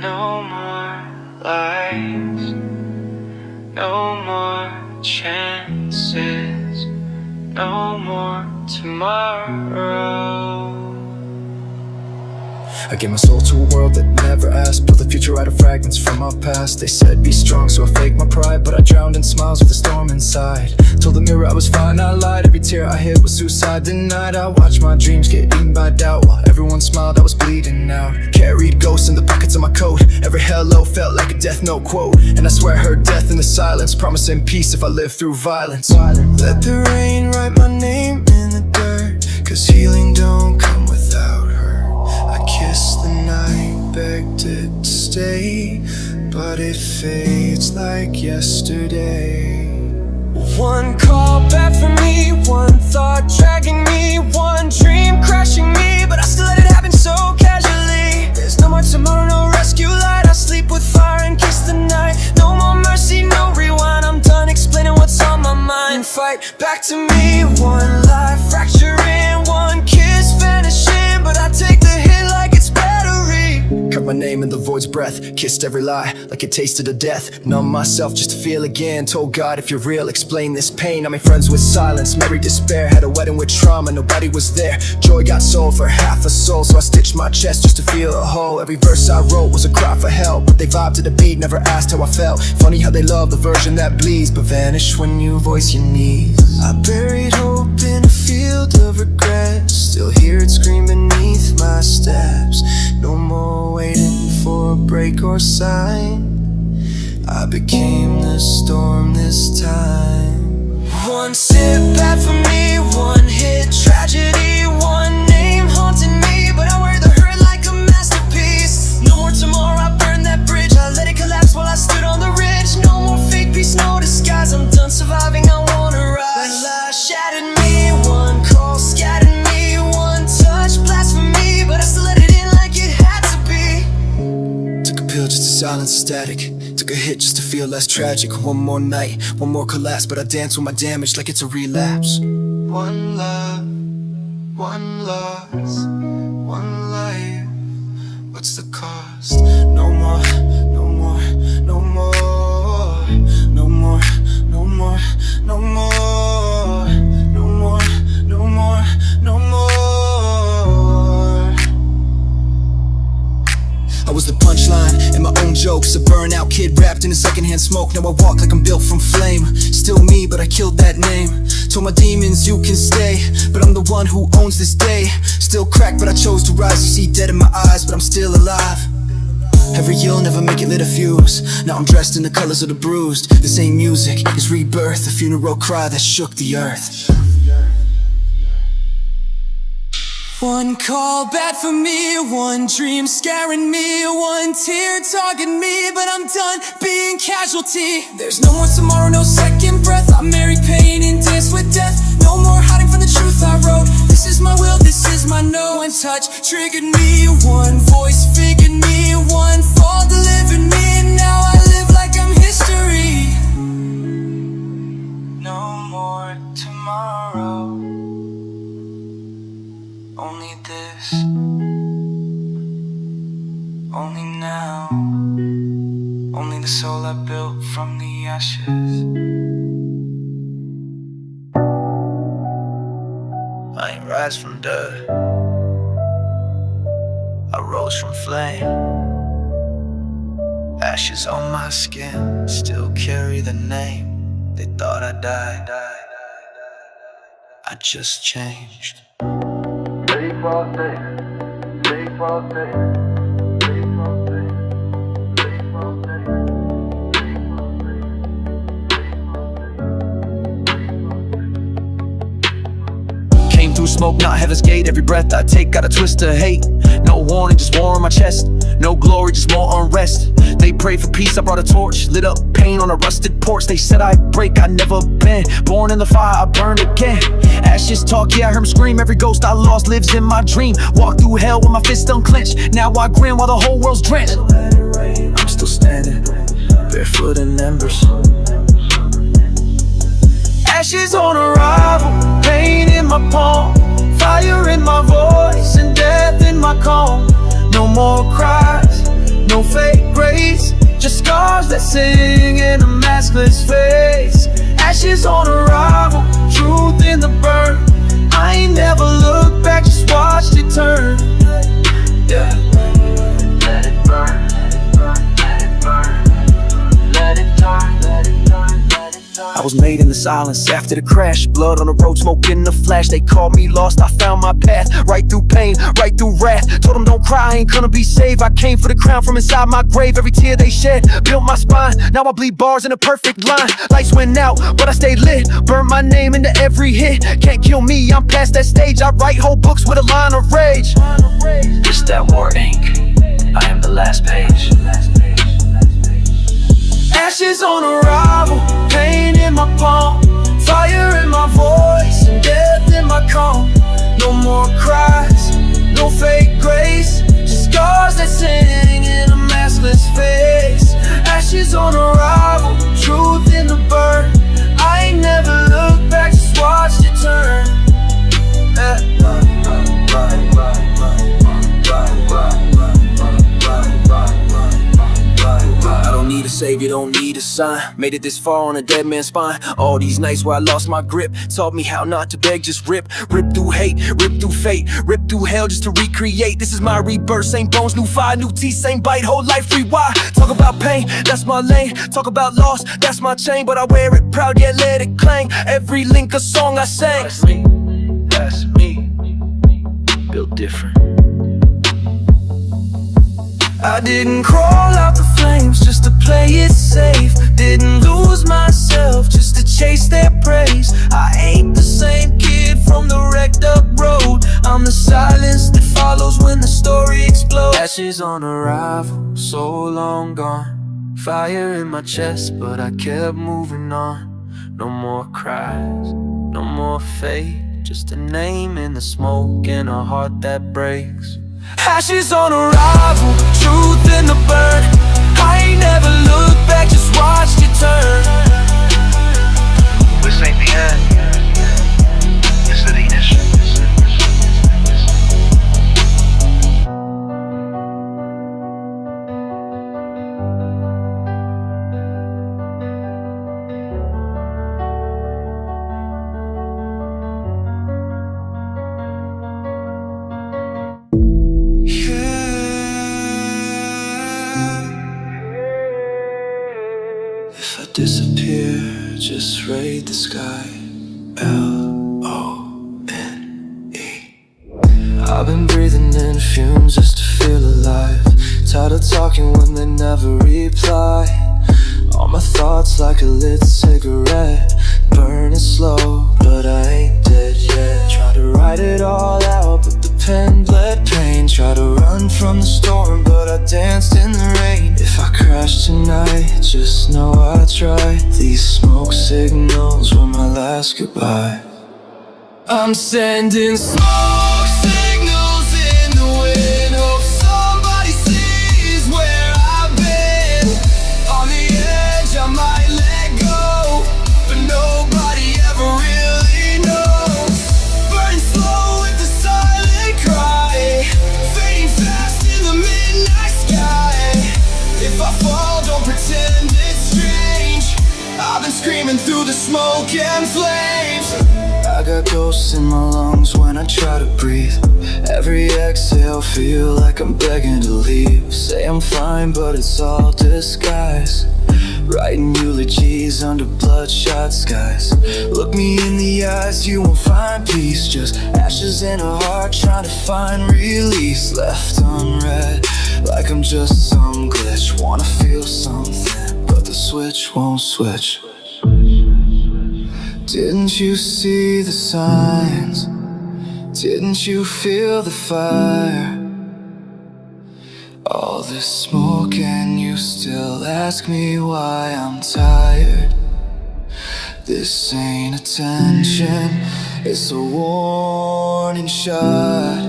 No more lies, no more chances, no more tomorrow. I gave my soul to a world that never asked. Built a future out of fragments from my past. They said be strong, so I faked my pride, but I drowned in smiles with a storm inside. Told the mirror I was fine, I lied. Every tear I hid was suicide denied. I watched my dreams get eaten by doubt. While everyone smiled, I was bleeding out. Carried ghosts in the pockets of my coat. Every hello felt like a death note quote. And I swear I heard death in the silence, promising peace if I lived through violence. Let the rain write my name in the dirt, 'cause healing don't come without hurt. I kissed the night, begged it to stay, but it fades like yesterday. One call back for me, one thought dragging me, one dream crashing me, but I still let it happen so casually. There's no more tomorrow, no rescue light. I sleep with fire and kiss the night. No more mercy, no rewind. I'm done explaining what's on my mind. Fight back to me, one life fracturing, one kiss vanishing, but I take the hit like it's battery. Cut my name in the void's breath, kissed every lie like it tasted of death. Numb myself just to feel again. Told God, if you're real, explain this pain. I made friends with silence, married despair. Had a wedding with trauma, nobody was there. Joy got sold for half a soul, so I stitched my chest just to feel a hole. Every verse I wrote was a cry for help, but they vibed to the beat, never asked how I felt. Funny how they love the version that bleeds, but vanish when you voice your needs. I buried hope in a field of regret, still hear it scream beneath my steps. No more waiting for a break or sign. I became the storm this time. One sip bad for me, one hit tragedy, one name haunting me, but I wear the hurt like a masterpiece. No more tomorrow, I burned that bridge. I let it collapse while I stood on the ridge. No more fake peace, no disguise. I'm done surviving, I wanna rise. One lie shattered me, one call scattered me, one touch blasphemy, but I still let it in like it had to be. Took a pill just to silence static. Took a hit just to feel less tragic. One more night, one more collapse, but I dance with my damage like it's a relapse. One love, one loss, one life. What's the cost? No more, no more, no more, no more, no more, no more, no more, no more, no more. I was the punchline in my own jokes, a burnout kid wrapped in a secondhand smoke. Now I walk like I'm built from flame. Still me, but I killed that name. Told my demons you can stay, but I'm the one who owns this day. Still cracked, but I chose to rise. You see dead in my eyes, but I'm still alive. Every year'll never make it lit a fuse. Now I'm dressed in the colors of the bruised. This ain't music, it's rebirth, a funeral cry that shook the earth. One call bad for me, one dream scaring me, one tear targeting me, but I'm done being casualty. There's no more tomorrow, no second breath. I married pain and danced with death. No more hiding from the truth I wrote. This is my will, this is my no. One touch triggered me, one voice figured me, one fall delivered me, and now I live like I'm history. No more tomorrow, only this, only now, only the soul I built from the ashes. I ain't rise from dirt, I rose from flame. Ashes on my skin, still carry the name. They thought I died, I just changed. Leave all day, leave all day, leave all day, leave all day, leave all day, leave all day. Came through smoke, not heaven's gate. Every breath I take got a twist of hate. No warning, just war on my chest. No glory, just more unrest. They prayed for peace, I brought a torch. Lit up pain on a rusted porch. They said I'd break, I never been. Born in the fire, I burned again. Ashes talk, yeah, I heard them scream. Every ghost I lost lives in my dream. Walk through hell with my fist unclenched. Now I grin while the whole world's drenched. I'm still standing, barefoot in embers. Ashes on arrival, pain in my palm, fire in my voice, and death in my calm. No more cries, no fake maskless face. Ashes on arrival, truth in the burn. I ain't never looked back, just watched it turn. Yeah. Let it burn, let it burn, let it burn. Let it turn, let it turn, let it turn. I was made in the silence after the crash. Blood on the road, smoke in the flash. They called me lost, I found my path. Right through pain, right through wrath. Told them don't cry, I ain't gonna be saved. I came for the crown from inside my grave. Every tear they shed built my spine. Now I bleed bars in a perfect line. Lights went out, but I stayed lit. Burn my name into every hit. Can't kill me, I'm past that stage. I write whole books with a line of rage. It's that war ink, I am the last page. Ashes on arrival, pain in my palm, fire in my voice, and death in my calm. No more cries, no fake grace, just scars that sing in a maskless face. Ashes on arrival, truth in the burn. I ain't never looked back, just watched it turn. I don't need a savior, don't need a sign. Made it this far on a dead man's spine. All these nights where I lost my grip taught me how not to beg, just rip. Rip through hate, rip through fate, rip through hell just to recreate. This is my rebirth, same bones, new fire, new teeth, same bite, whole life rewire. Talk about pain, that's my lane. Talk about loss, that's my chain. But I wear it proud, yet let it clang. Every link a song I sang. That's me, built different. I didn't crawl out the flames just to play it safe. Didn't lose myself just to chase their praise. I ain't the same kid from the wrecked up road. I'm the silence that follows when the story explodes. Ashes on arrival, so long gone. Fire in my chest, but I kept moving on. No more cries, no more fate, just a name in the smoke and a heart that breaks. Ashes on arrival, truth in the burn. I ain't never looked back, just watched it turn. This ain't the end. It's the initial. If I disappear, just raid the sky. L-0-N-3. I've been breathing in fumes just to feel alive. Tired of talking when they never reply. All my thoughts like a lit cigarette, burning slow, but I ain't dead yet. Try to write it all out, but the pen bled pain. Try to run from the storm, but I danced in the rain. If I crash tonight, just know I tried. These smoke signals were my last goodbye. I'm sending smoke signals in the wind. Hope somebody sees where I've been. On the edge I might let go, but nobody ever really knows. Burning slow with the silent cry, fading fast in the midnight sky. If I fall, don't pretend it's strange. I've been screaming through the smoke and flames. I got ghosts in my lungs when I try to breathe. Every exhale feel like I'm begging to leave. Say I'm fine, but it's all disguise. Writing eulogies under bloodshot skies. Look me in the eyes, you won't find peace. Just ashes in a heart trying to find release. Left unread, like I'm just some glitch. Wanna feel something, but the switch won't switch. Didn't you see the signs? Didn't you feel the fire? All this smoke and you still ask me why I'm tired. This ain't attention, it's a warning shot.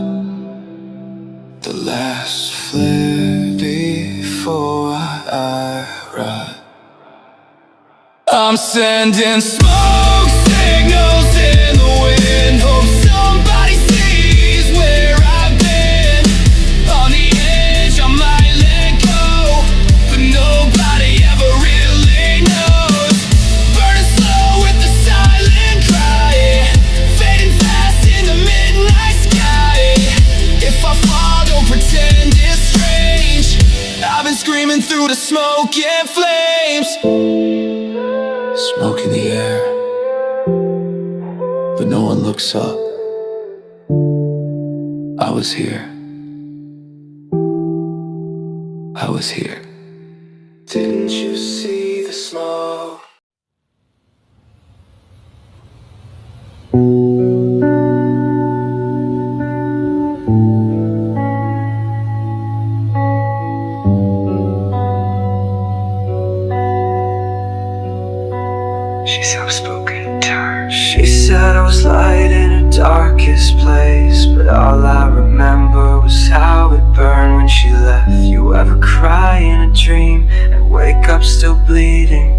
The last flare before I ride. I'm sending smoke signals in the wind. Hope somebody sees where I've been. On the edge I might let go, but nobody ever really knows. the smoke and flames. Smoke in the air, but no one looks up. I was here. I was here. Didn't you see the smoke? She's outspoken, tired. She said I was light in her darkest place, but all I remember was how it burned when she left. You ever cry in a dream and wake up still bleeding?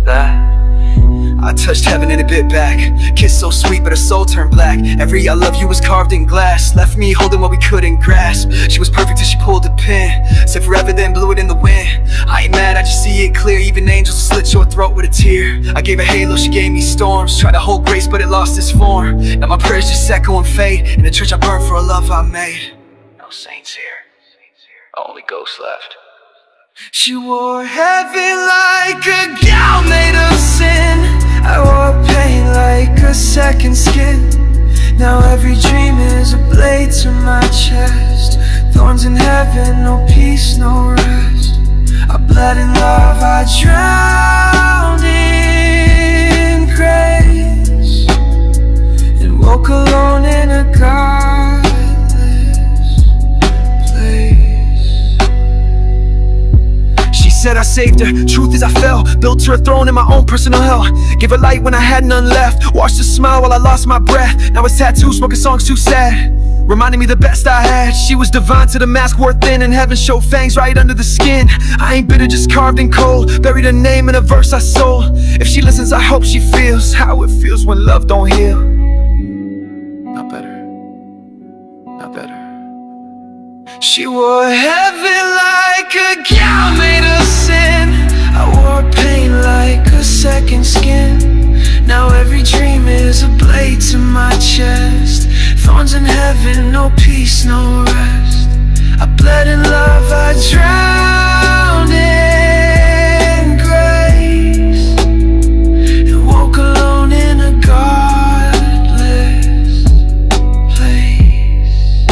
That I touched heaven and it bit back. Kiss so sweet but her soul turned black. Every I love you was carved in glass. Left me holding what we couldn't grasp. She was perfect till she pulled the pin. Said forever then blew it in the wind. I ain't mad, I just see it clear. Even angels slit your throat with a tear. I gave her halo, she gave me storms. Tried to hold grace but it lost its form. Now my prayers just echo and fade. In the church I burned for a love I made. No saints here, only ghosts left. She wore heavy like a gown made of sin. I wore pain like a second skin. Now every dream is a blade to my chest. Thorns in heaven, no peace, no rest. I bled in love, I drowned in grace, and woke alone in a godless place. She said I saved her, truth is I fell. Built her a throne in my own personal hell. Gave her light when I had none left. Watched her smile while I lost my breath. Now it's tattooed, smoking songs too sad. Reminding me the best I had. She was divine to the mask wore thin, and heaven showed fangs right under the skin. I ain't bitter, just carved in cold. Buried her name in a verse I sold. If she listens, I hope she feels how it feels when love don't heal. Not better, not better. She wore heavy like a gown made of sin. I wore pain like a second skin. Now every dream is a blade to my chest. Thorns in heaven, no peace, no rest. I bled in love, I drowned in grace, and woke alone in a godless place.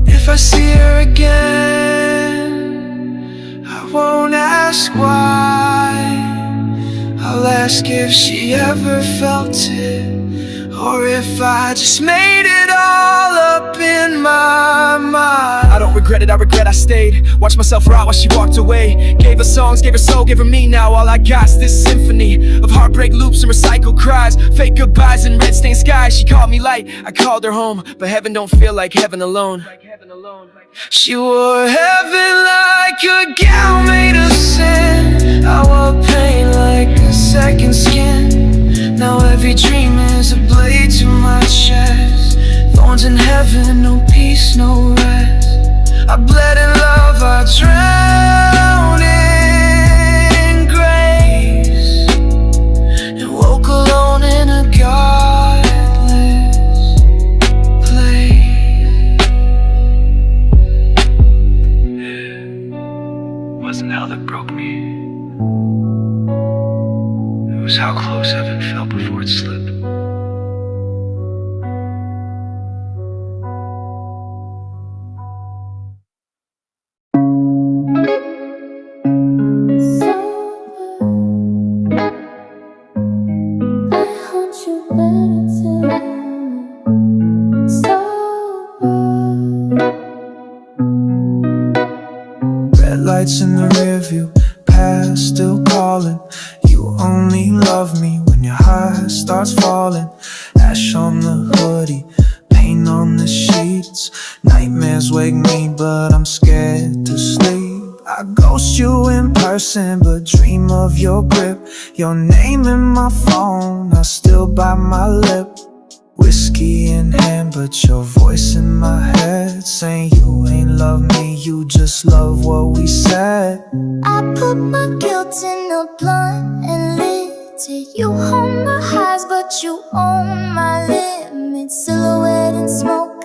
If I see her again, I won't ask why. I'll ask if she ever felt it, or if I just made it all up in my mind. I don't regret it, I regret I stayed. Watched myself rot while she walked away. Gave her songs, gave her soul, gave her me. Now all I got's this symphony of heartbreak loops and recycled cries. Fake goodbyes and red stained skies. She called me light, I called her home. But heaven don't feel like heaven alone. She wore heaven like a gown made of sin. I wore pain like a second skin. Now every dream is a blade to my chest. Thorns in heaven, no peace, no rest. I bled in love, I drowned in grace, and woke alone in a godless place. It wasn't hell that broke me. It was how close heaven felt before it slipped. Red lights in the rear view, past still calling. You only love me when your heart starts falling. Ash on the hoodie, paint on the sheets. Nightmares wake me, but I'm scared to sleep. I ghost you in person, but dream of your grip. Your name in my phone, I still bite my lip. Whiskey in hand, but your voice in my head, saying you ain't love me, you just love what we said. I put my guilt in a blunt and lit it. You hold my highs, but you own my limits. Silhouette in smoke,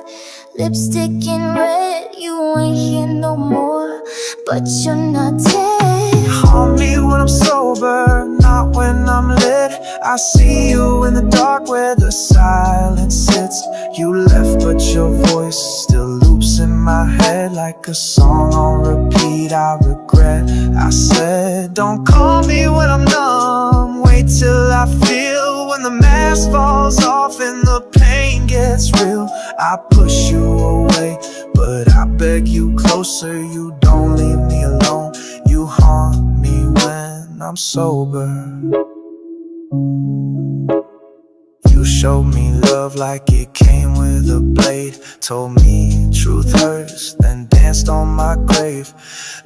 lipstick in red. You ain't here no more. but you're not dead. Haunt me when I'm sober, not when I'm lit. I see you in the dark where the silence sits. You left but your voice still loops in my head like a song on repeat. I regret I said don't call me when I'm numb. Wait till I feel when the mask falls off and the pain gets real. I push you away, but I beg you closer. You don't leave me alone. You haunt me when I'm sober. You showed me love like it came with a blade. Told me truth hurts, then danced on my grave.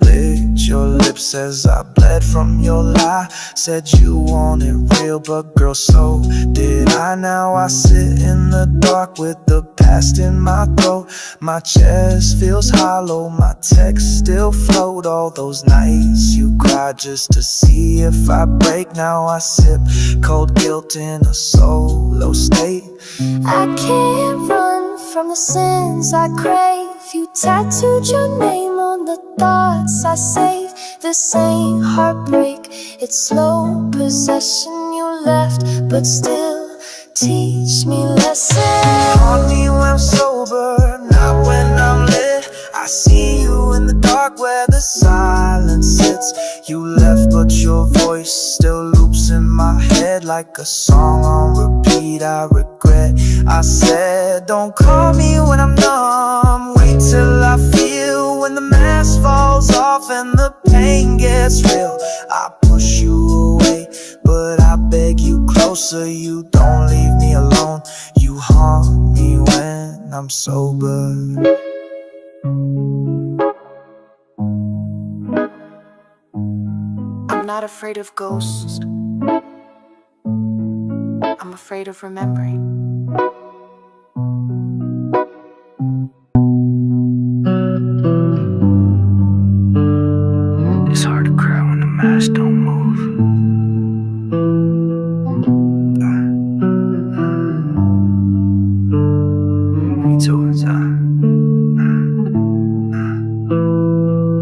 Licked your lips as I bled from your lie. Said you wanted real, but girl, so did I. Now I sit in the dark with the past in my throat. My chest feels hollow, my text still float. All those nights you cried just to see if I break. Now I sip cold guilt in a solo state. I can't run from the sins I crave. You tattooed your name on the thoughts I save. This ain't heartbreak, it's slow possession. You left, but still teach me lessons. Haunt me when I'm sober, not when I'm lit. I see you in the dark where the silence sits. You left but your voice still loops in my head like a song on repeat. I regret I said don't call me when I'm numb. Wait till I feel when the mask falls off and the pain gets real. I push you away, but I beg you closer. You don't leave me alone. You haunt me when I'm sober. I'm not afraid of ghosts. I'm afraid of remembering. It's hard to cry when the mask don't move. Me too, inside.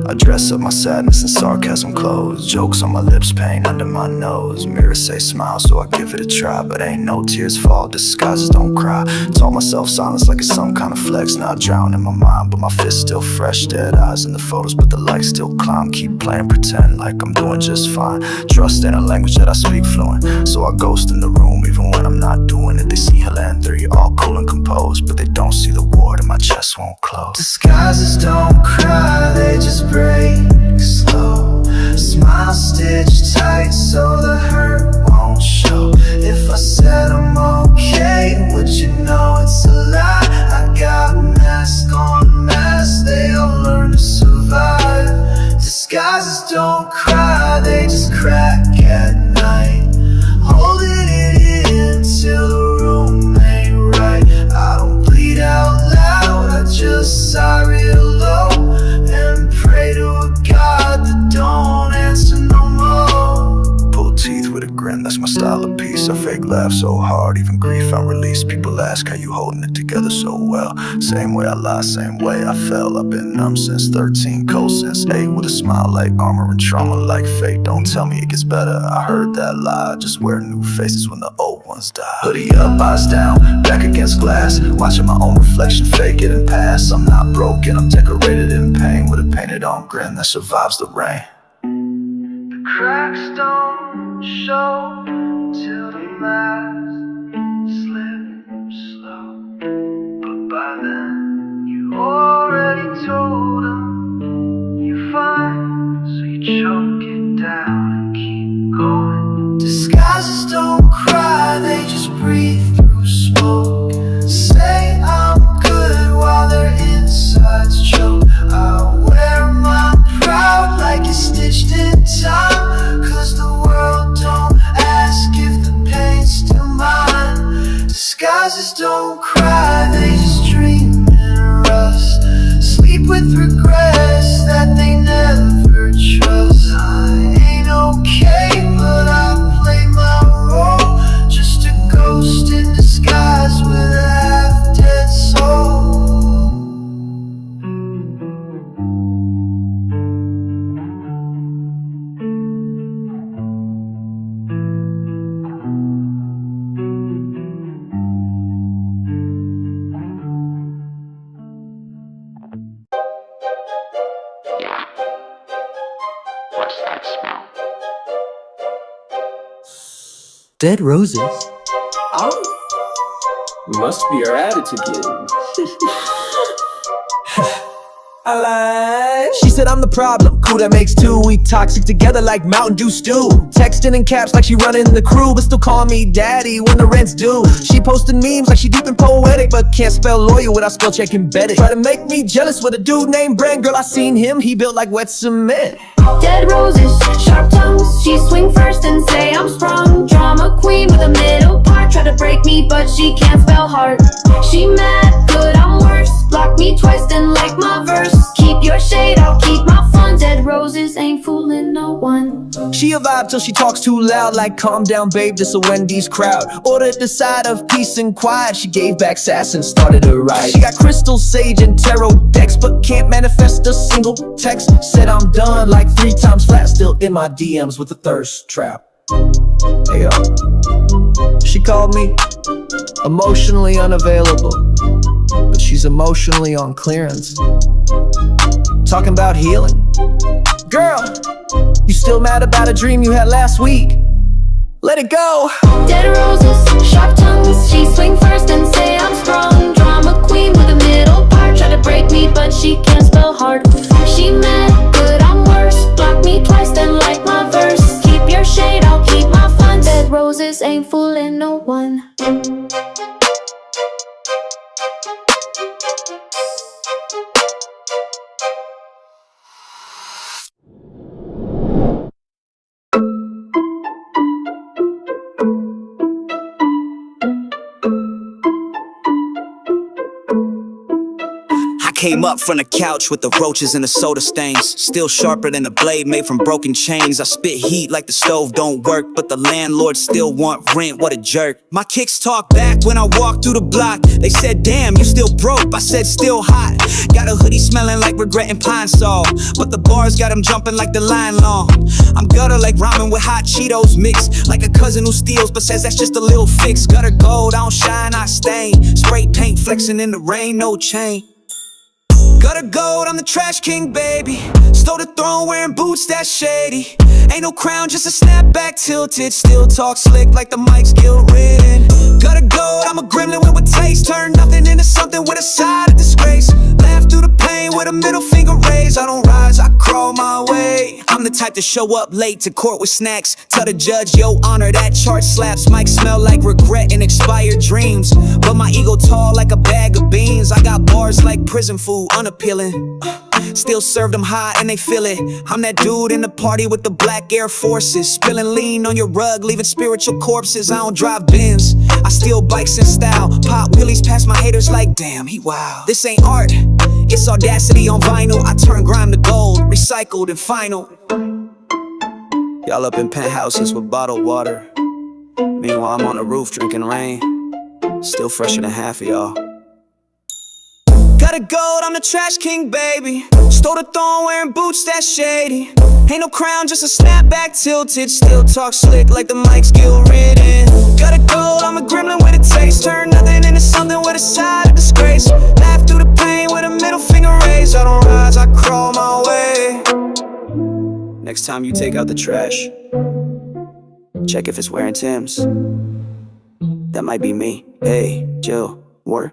I dress up my sadness and sarcasm clothes. Jokes on my lips, pain under my nose. Mirrors say smile, so I give it a try. But ain't no tears fall, disguises don't cry. Told myself silence like it's some kind of flex. Now I drown in my mind, but my fist still fresh. Dead eyes in the photos, but the lights still climb. Keep playing pretend like I'm doing just fine. Trust in a language that I speak fluent, so I ghost in the room even when I'm not doing it. They see L0N3 all cool and composed, but they don't see the ward and my chest won't close. Disguises don't cry, they just break slow. Smile stitched tight so the hurt won't show. If I said I'm okay, would you know it's a lie? I got mask on mask, they all learn to survive. Disguises don't cry, they just crack at night. Holding it in till the room ain't right. I don't bleed out loud, I just sigh real low and pray to a God that don't answer no more. Pull teeth with a grin, that's my style of peace. I fake laugh so hard, even grief I release. People ask how you holding it together so well. Same way I lie, same way I fell. I've been numb since 13, cold since 8. With a smile like armor and trauma like fate. Don't tell me it gets better, I heard that lie. Just wear new faces when the old ones die. Hoodie up, eyes down, back against glass. Watching my own reflection, fake it and pass. I'm not broken, I'm decorated in pain. With a painted on grin that survives the rain. The cracks don't show till the mask slips slow. But by then you already told them you're fine, so you choke it down and keep going. Disguises don't cry, they just breathe through smoke. Say I'm good while their insides choke. I wear my pride like it's stitched in time, 'cause the world don't ask if the pain's still mine. Disguises don't cry, they just dream in rust. Sleep with regrets that they never trust. I ain't okay, but I play my role. Dead roses? Oh, must be her attitude again. I lied. She said I'm the problem, cool that makes two. We toxic together like Mountain Dew stew. Texting in caps like she running the crew, but still call me daddy when the rent's due. She posting memes like she deep and poetic, but can't spell loyal without spell check embedded. Try to make me jealous with a dude named Brent. Girl, I seen him, he built like wet cement. Dead roses, sharp tongues. She swing first and say I'm sprung. Drama queen with a middle part. Try to break me, but she can't spell heart. She mad, good, I'm worse. Block me twice, then like my verse. Keep your shade, I'll keep my fun. Dead roses ain't fooling no one. She a vibe till she talks too loud, like calm down babe, this a Wendy's crowd. Ordered the side of peace and quiet. She gave back sass and started a riot. She got crystal, sage, and tarot decks, but can't manifest a single text. Said I'm done like 3 times flat, still in my DMs with a thirst trap. Hey yo, she called me emotionally unavailable, but she's emotionally on clearance. Talking about healing. Girl, you still mad about a dream you had last week? Let it go. Dead roses, sharp tongues. She swing first and say I'm strong. Drama queen with a middle part. Try to break me, but she can't spell hard. She mad, good, I'm worse. Block me twice, then like my verse. Keep your shade, I'll keep my fun. Dead roses ain't fooling no one. Came up from the couch with the roaches and the soda stains. Still sharper than a blade made from broken chains. I spit heat like the stove don't work, but the landlord still want rent, what a jerk. My kicks talk back when I walk through the block. They said, damn, you still broke, I said, still hot. Got a hoodie smelling like regret and pine sol, but the bars got them jumping like the line long. I'm gutter like ramen with hot Cheetos mixed, like a cousin who steals but says that's just a little fix. Gutter gold, I don't shine, I stain. Spray paint flexing in the rain, no chain. Gutter gold, I'm the trash king, baby. Stole the throne wearing boots, that's shady. Ain't no crown, just a snapback tilted. Still talk slick like the mic's guilt-ridden. Gutter gold, I'm a gremlin with taste. Turn nothing into something with a side of disgrace. Laugh through the pain with a middle finger raised. I don't rise, I crawl my way. I'm the type to show up late to court with snacks. Tell the judge, yo, honor, that chart slaps. Might smell like regret and expired dreams, but my ego tall like a bag of beans. I got bars like prison food, unappealing. Still serve them hot and they feel it. I'm that dude in the party with the black Air Forces, spilling lean on your rug, leaving spiritual corpses. I don't drive Benz, I steal bikes in style. Pop wheelies past my haters like, damn, he wild. This ain't art, it's audacity on vinyl. I turn grime to gold, recycled and final. Y'all up in penthouses with bottled water. Meanwhile, I'm on the roof drinking rain. Still fresher than half of y'all. Gutter gold, I'm the trash king, baby. Stole the throne wearing boots, that's shady. Ain't no crown, just a snapback tilted. Still talk slick like the mic's guilt-ridden. Gutter gold, I'm a gremlin with a taste. Turn nothing into something with a side of disgrace. Laugh through the pain with a middle finger raised. I don't rise, I crawl my way. Next time you take out the trash, check if it's wearing Tim's. That might be me. Hey, Jill, work.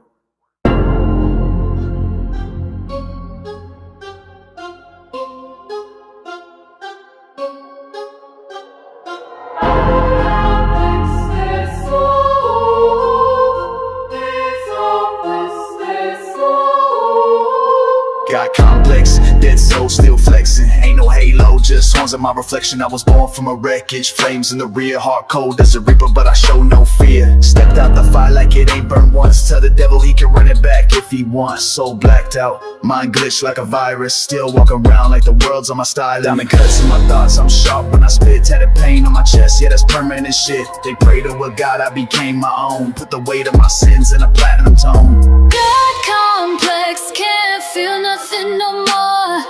Got complex, dead soul still flexing. Ain't no halo, just horns of my reflection. I was born from a wreckage, flames in the rear. Heart cold as a reaper, but I show no fear. Stepped out the fire like it ain't burned once. Tell the devil he can run it back if he wants. Soul blacked out, mind glitched like a virus. Still walk around like the world's on my style. Diamond cuts in my thoughts, I'm sharp when I spit. Tatted pain on my chest, yeah that's permanent shit. They pray to a God, I became my own. Put the weight of my sins in a platinum tone. God complex, can't feel nothing no more.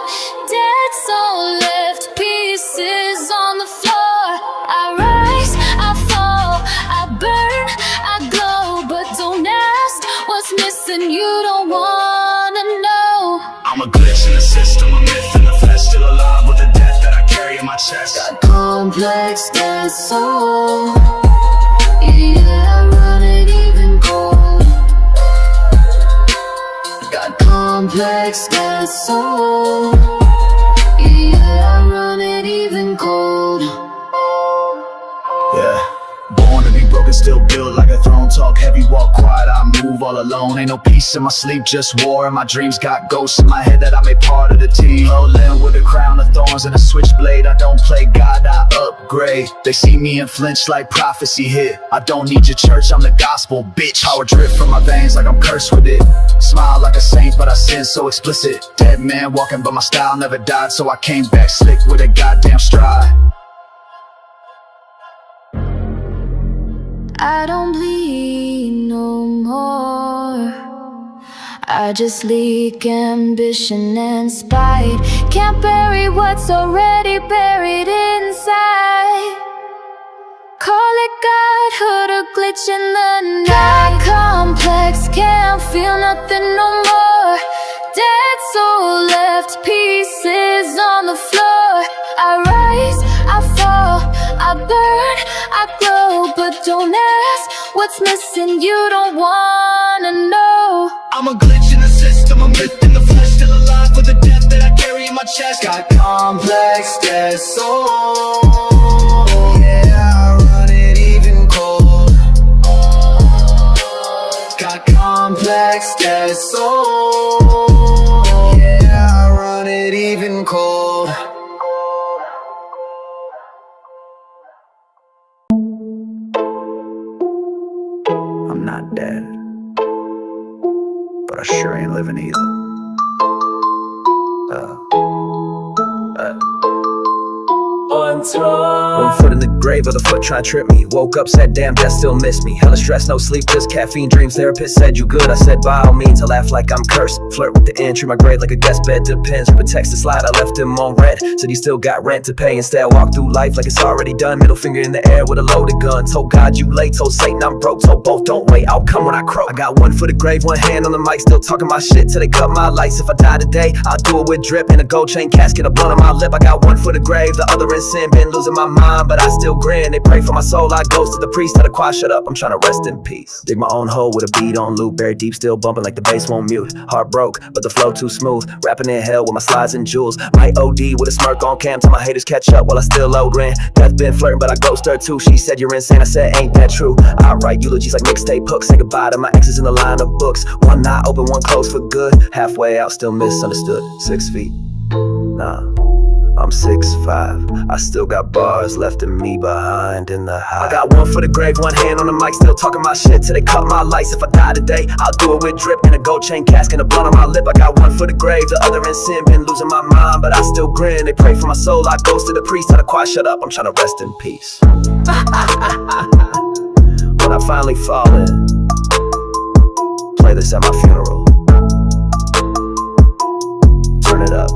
Dead soul left pieces on the floor. I rise, I fall, I burn, I glow. But don't ask what's missing, you don't wanna know. I'm a glitch in the system, a myth in the flesh. Still alive with the death that I carry in my chest. chest. Got complex dead soul. Yeah, I run it even cold. Got complex dead soul. Yeah, I run it even cold. Yeah. Born to be broken, still built like a throne. Talk heavy, walk quiet, I move all alone. Ain't no peace in my sleep, just war. And my dreams got ghosts in my head that I made part of the team. L0N with a crown of thorns and a switchblade. I don't play God, I upgrade. They see me and flinch like prophecy hit. I don't need your church, I'm the gospel, bitch. Power drip from my veins like I'm cursed with it. Smile like a saint, but I sin so explicit. Dead man walking, but my style never died. So I came back slick with a goddamn stride. I don't bleed no more. I just leak ambition and spite. Can't bury what's already buried inside. Call it godhood or glitch in the night. Got complex, can't feel nothing no more. Dead soul left pieces on the floor. I rise, I fall, I burn, I glow. But don't ask what's missing, you don't wanna know. I'm a glitch in the system, a myth in the flesh. Still alive for the death that I carry in my chest. Got complex dead soul. Yeah, I run it even cold. Got complex dead soul. Yeah, I run it even cold. I'm not dead, but I sure ain't living either. One foot in the grave, other foot trying to trip me. Woke up, said damn, death still missed me. Hella stress, no sleep, just caffeine dreams. Therapist said you good, I said by all means. I laugh like I'm cursed, flirt with the end, treat my grave like a guest bed. Depends, but text the slide, I left him on red. Said he still got rent to pay. Instead walk through life like it's already done. Middle finger in the air with a loaded gun. Told God you late, told Satan I'm broke. Told both don't wait, I'll come when I croak. I got one for the grave, one hand on the mic. Still talking my shit till they cut my lights. If I die today, I'll do it with drip and a gold chain casket, a blunt on my lip. I got one for the grave, the other in sin. Been losing my mind, but I still grin. They pray for my soul, I goes to the priest. Tell the choir shut up, I'm trying to rest in peace. Dig my own hole with a beat on loop, buried deep, still bumping like the bass won't mute. Heart broke, but the flow too smooth. Rapping in hell with my slides and jewels. Might OD with a smirk on cam till my haters catch up while I still load rent. Death been flirting, but I ghost her too. She said you're insane, I said ain't that true. I write eulogies like mixtape hooks. Say goodbye to my exes in the line of books. One eye open, one closed for good. Halfway out, still misunderstood. 6 feet, nah, I'm 6'5", I still got bars left in me behind in the high. I got one for the grave, one hand on the mic, still talking my shit till they cut my lights. If I die today, I'll do it with drip and a gold chain casket and a blunt on my lip. I got one for the grave, the other in sin. Been losing my mind, but I still grin. They pray for my soul, I goes to the priest. Tell the choir shut up, I'm trying to rest in peace. When I finally fall in, play this at my funeral. Turn it up.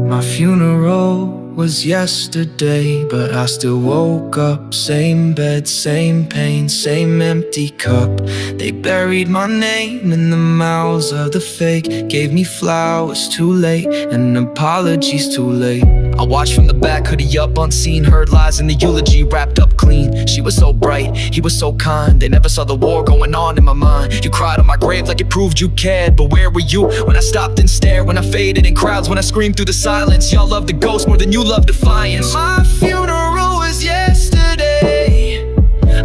My funeral was yesterday, but I still woke up. Same bed, same pain, same empty cup. They buried my name in the mouths of the fake. Gave me flowers too late and apologies too late. I watched from the back, hoodie up, unseen. Heard lies in the eulogy, wrapped up clean. She was so bright, he was so kind. They never saw the war going on in my mind. You cried on my grave like it proved you cared. But where were you when I stopped and stared? When I faded in crowds, when I screamed through the silence. Y'all love the ghost more than you love defiance. My funeral was yesterday.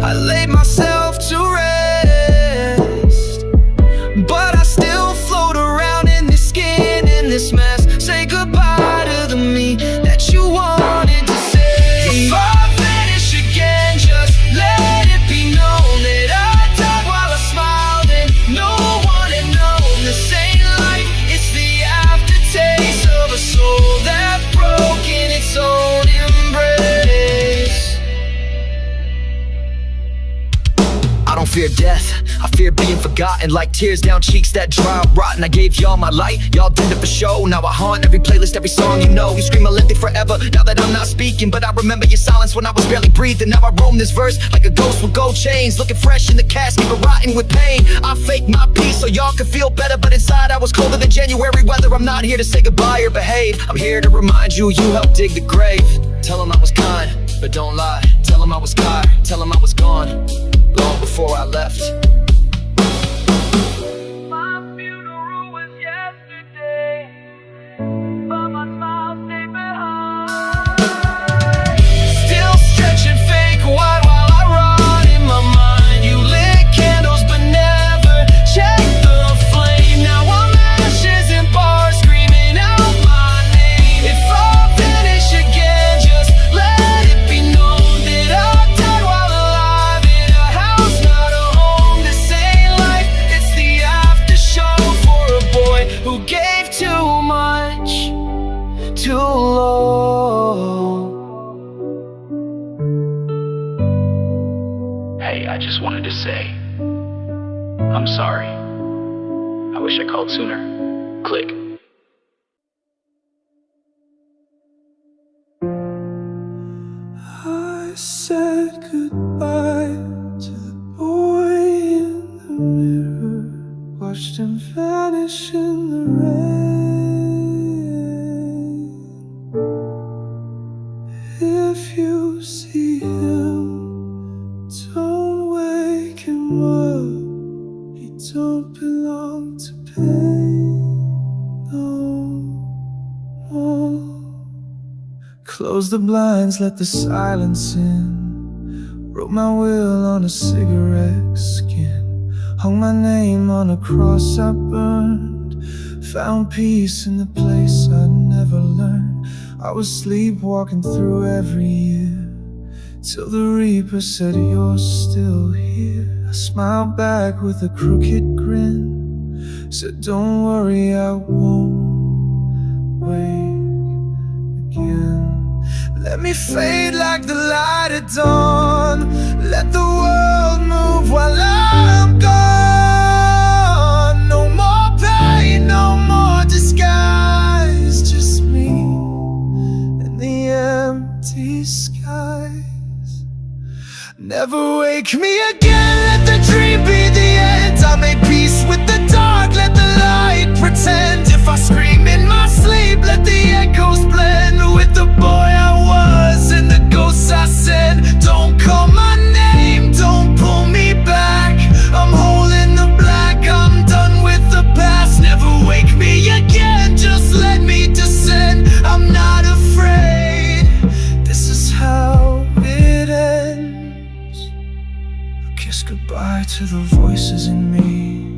I laid myself to rest, but I still float around in this skin, in this mess. Say goodbye to the me that you wanted to say. Before I vanish again, just let it be known that I died while I smiled and no one had known. This ain't life, it's the aftertaste of a soul that broke in its own embrace. don't fear death, I fear being forgotten. Like tears down cheeks that dry up rotten. I gave y'all my light, y'all did it for show. Now I haunt every playlist, every song you know. You scream L0N3 forever, now that I'm not speaking. But I remember your silence when I was barely breathing. Now I roam this verse like a ghost with gold chains, looking fresh in the casket but rotting with pain. I fake my peace so y'all could feel better, but inside I was colder than January weather. I'm not here to say goodbye or behave, I'm here to remind you, you helped dig the grave. Tell them I was kind, but don't lie. Tell them I was tired, tell them I was gone long before I left. My funeral was yesterday, but my smile stayed behind. Still stretching fake wide while I rot in my mind. You lit candles but never checked the flame. Now I'm ashes in bars screaming out my name. If I vanish again, just let it be known that I died while alive in a house, not a home. This ain't life, it's the after show for a boy who gave too much, too low. Hey, I just wanted to say, I'm sorry. I wish I called sooner. Click. I said goodbye to the boy in the mirror, watched him vanish in the rain. If you see him, don't wake him up. He don't belong to pain no more. Close the blinds, let the silence in. Wrote my will on a cigarette skin, hung my name on a cross I burned. Found peace in the place I never learned. I was sleepwalking through every year, till the Reaper said, you're still here. I smiled back with a crooked grin, said, don't worry, I won't wake again. Let me fade like the light at dawn. Let the world move while I'm gone. No more pain, no more disguise, just me and the empty skies. Never wake me again, let the dream be the end. I made peace with the dark, let the light pretend. If I scream in my sleep, let the echoes blend with the boy I was and the ghosts I sent. Don't call my name, don't pull me back. I'm holding the black, I'm done with the past. Never wake me again, just let me descend. I'm not afraid, this is how it ends. I kissed goodbye to the voices in me,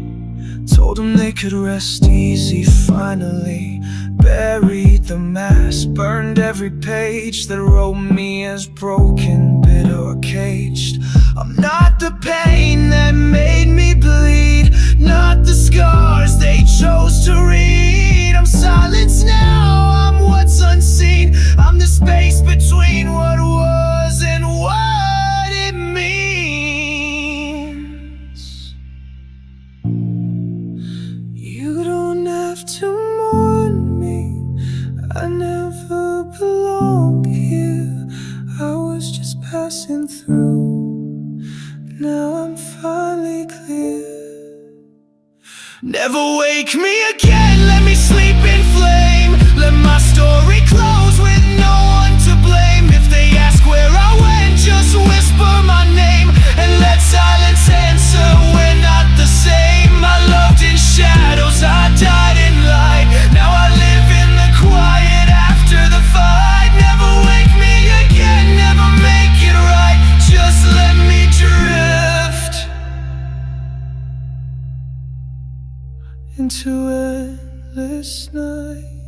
told them they could rest easy finally. Buried the mask, burned every page that wrote me as broken, bitter, or caged. I'm not the pain that made me bleed, not the scars they chose to read. I'm silence now, I'm what's unseen. I'm the space between what was and what it means. You don't have to mourn me, I never belonged here. I was just passing through, now I'm finally clear. Never wake me again, let me sleep in flame. Let my story close with no one to blame. If they ask where I went, just whisper my name and let silence answer, we're not the same. I loved in shadows, I died in light. Now I live in the quiet after the fight. Never wake me again, never make it right. Just let me drift into endless night.